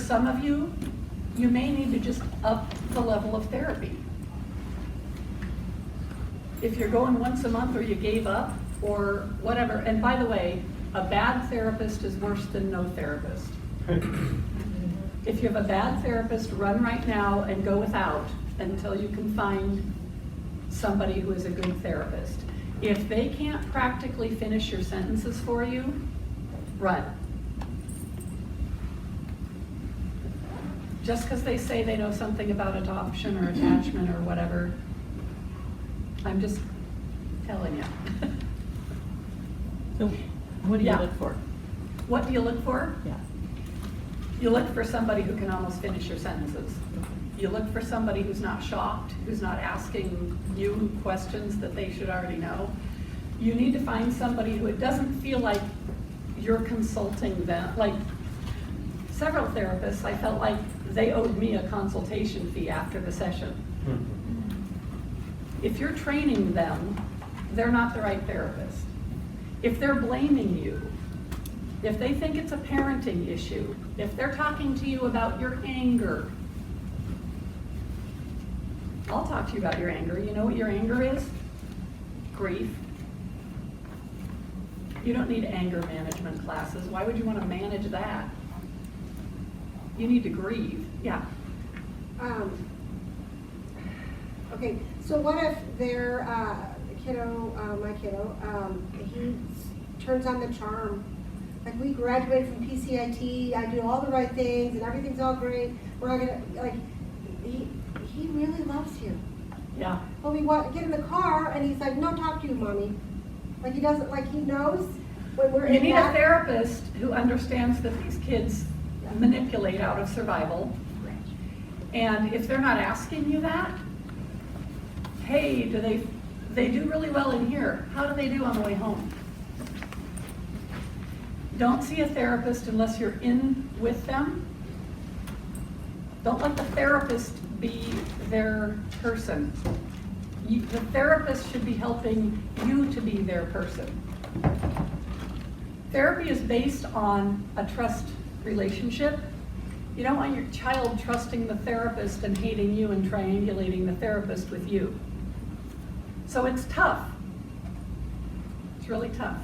some of you, you may need to just up the level of therapy. If you're going once a month or you gave up or whatever, and by the way, a bad therapist is worse than no therapist. If you have a bad therapist, run right now and go without until you can find somebody who is a good therapist. If they can't practically finish your sentences for you, run. Just because they say they know something about adoption or attachment or whatever, I'm just telling you. So what do you Yeah. look for? What do you look for? Yeah. You look for somebody who can almost finish your sentences. You look for somebody who's not shocked, who's not asking you questions that they should already know. You need to find somebody who it doesn't feel like you're consulting them. Like several therapists, I felt like they owed me a consultation fee after the session. If you're training them, they're not the right therapist. If they're blaming you, if they think it's a parenting issue, if they're talking to you about your anger, I'll talk to you about your anger. You know what your anger is? Grief. You don't need anger management classes. Why would you want to manage that? You need to grieve. Yeah. Okay, so what if their kiddo, my kiddo, he turns on the charm? Like, we graduated from PCIT, I do all the right things, and everything's all great. We're not gonna, like, he really loves you. Yeah. But we get in the car, and he's like, no, talk to you, mommy. Like, he doesn't, like, he knows when we're You in need that. a therapist who understands that these kids manipulate out of survival. And if they're not asking you that, hey, they do really well in here. How do they do on the way home? Don't see a therapist unless you're in with them. Don't let the therapist be their person. The therapist should be helping you to be their person. Therapy is based on a trust relationship. You don't want your child trusting the therapist and hating you and triangulating the therapist with you. So it's tough. It's really tough.